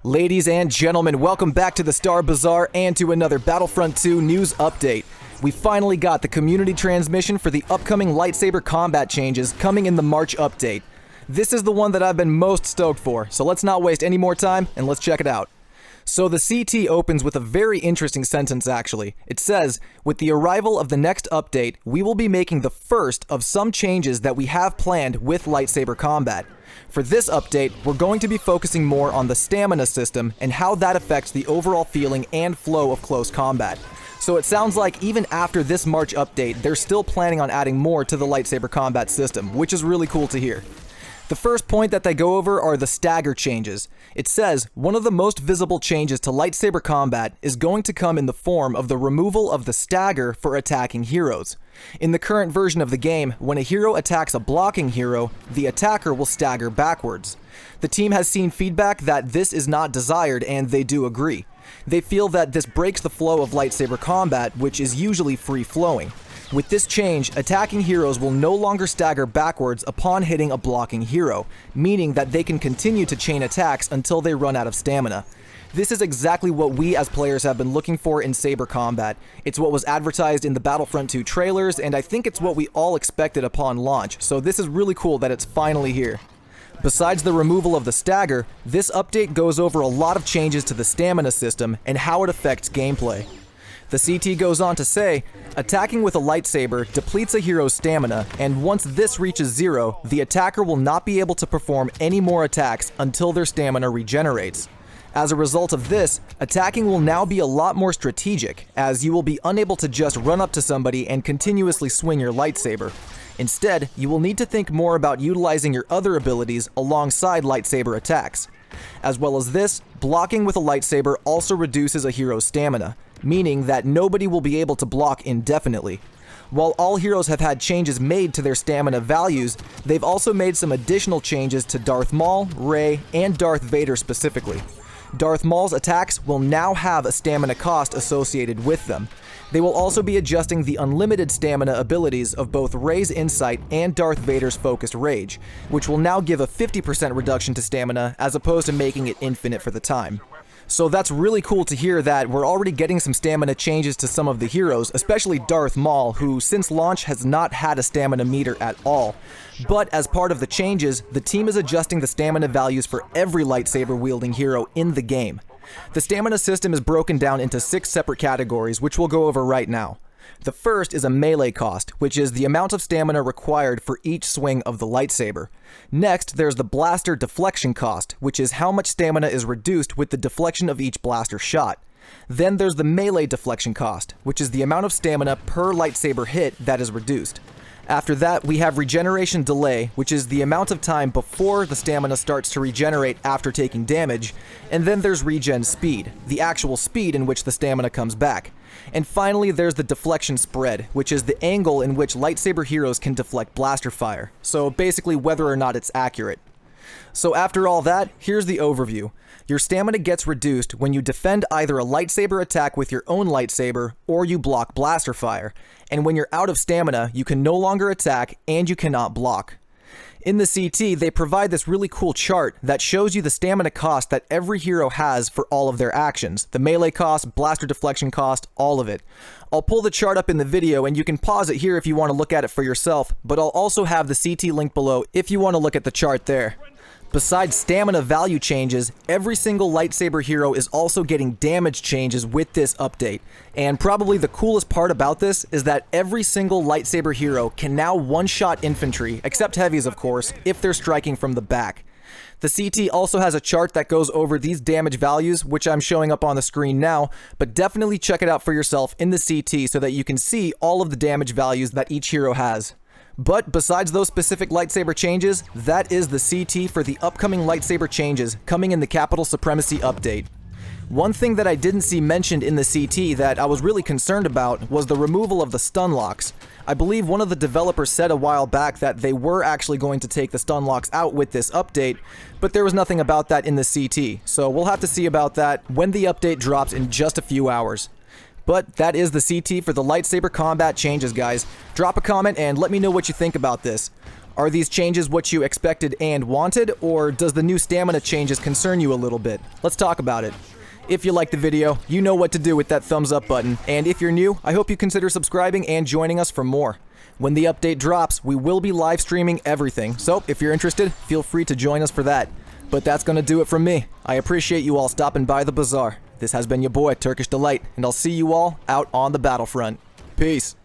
Ladies and gentlemen, welcome back to the Star Bazar and to another Battlefront 2 news update. We finally got the community transmission for the upcoming Lightsaber Combat Changes coming in the March update. This is the one that I've been most stoked for, so let's not waste any more time and let's check it out. So the CT opens with a very interesting sentence actually. It says, with the arrival of the next update, we will be making the first of some changes that we have planned with Lightsaber Combat. For this update, we're going to be focusing more on the stamina system and how that affects the overall feeling and flow of close combat. So it sounds like even after this March update, they're still planning on adding more to the Lightsaber Combat system, which is really cool to hear. The first point that they go over are the stagger changes. It says, one of the most visible changes to Lightsaber Combat is going to come in the form of the removal of the stagger for attacking heroes. In the current version of the game, when a hero attacks a blocking hero, the attacker will stagger backwards. The team has seen feedback that this is not desired, and they do agree. They feel that this breaks the flow of Lightsaber Combat, which is usually free-flowing. With this change, attacking heroes will no longer stagger backwards upon hitting a blocking hero, meaning that they can continue to chain attacks until they run out of stamina. This is exactly what we as players have been looking for in Saber Combat. It's what was advertised in the Battlefront 2 trailers, and I think it's what we all expected upon launch, so this is really cool that it's finally here. Besides the removal of the stagger, this update goes over a lot of changes to the stamina system and how it affects gameplay. The CT goes on to say, attacking with a lightsaber depletes a hero's stamina, and once this reaches 0, the attacker will not be able to perform any more attacks until their stamina regenerates. As a result of this, attacking will now be a lot more strategic, as you will be unable to just run up to somebody and continuously swing your lightsaber. Instead, you will need to think more about utilizing your other abilities alongside lightsaber attacks. As well as this, blocking with a lightsaber also reduces a hero's stamina, meaning that nobody will be able to block indefinitely. While all heroes have had changes made to their stamina values, they've also made some additional changes to Darth Maul, Rey, and Darth Vader specifically. Darth Maul's attacks will now have a stamina cost associated with them. They will also be adjusting the unlimited stamina abilities of both Rey's Insight and Darth Vader's Focused Rage, which will now give a 50% reduction to stamina as opposed to making it infinite for the time. So that's really cool to hear that we're already getting some stamina changes to some of the heroes, especially Darth Maul, who since launch has not had a stamina meter at all. But as part of the changes, the team is adjusting the stamina values for every lightsaber-wielding hero in the game. The stamina system is broken down into 6 separate categories, which we'll go over right now. The first is a melee cost, which is the amount of stamina required for each swing of the lightsaber. Next, there's the blaster deflection cost, which is how much stamina is reduced with the deflection of each blaster shot. Then there's the melee deflection cost, which is the amount of stamina per lightsaber hit that is reduced. After that, we have regeneration delay, which is the amount of time before the stamina starts to regenerate after taking damage, and then there's regen speed, the actual speed in which the stamina comes back. And finally, there's the deflection spread, which is the angle in which lightsaber heroes can deflect blaster fire, so basically whether or not it's accurate. So after all that, here's the overview. Your stamina gets reduced when you defend either a lightsaber attack with your own lightsaber or you block blaster fire, and when you're out of stamina, you can no longer attack and you cannot block. In the CT, they provide this really cool chart that shows you the stamina cost that every hero has for all of their actions. The melee cost, blaster deflection cost, all of it. I'll pull the chart up in the video and you can pause it here if you want to look at it for yourself, but I'll also have the CT link below if you want to look at the chart there. Besides stamina value changes, every single lightsaber hero is also getting damage changes with this update. And probably the coolest part about this is that every single lightsaber hero can now one-shot infantry, except heavies of course, if they're striking from the back. The CT also has a chart that goes over these damage values, which I'm showing up on the screen now, but definitely check it out for yourself in the CT so that you can see all of the damage values that each hero has. But besides those specific lightsaber changes, that is the CT for the upcoming lightsaber changes coming in the Capital Supremacy update. One thing that I didn't see mentioned in the CT that I was really concerned about was the removal of the stun locks. I believe one of the developers said a while back that they were actually going to take the stun locks out with this update, but there was nothing about that in the CT, so we'll have to see about that when the update drops in just a few hours. But that is the CT for the Lightsaber Combat Changes, guys. Drop a comment and let me know what you think about this. Are these changes what you expected and wanted, or does the new stamina changes concern you a little bit? Let's talk about it. If you liked the video, you know what to do with that thumbs up button, and if you're new, I hope you consider subscribing and joining us for more. When the update drops, we will be live streaming everything, so if you're interested, feel free to join us for that. But that's gonna do it from me. I appreciate you all stopping by the bazaar. This has been your boy, Turkish Delight, and I'll see you all out on the battlefront. Peace.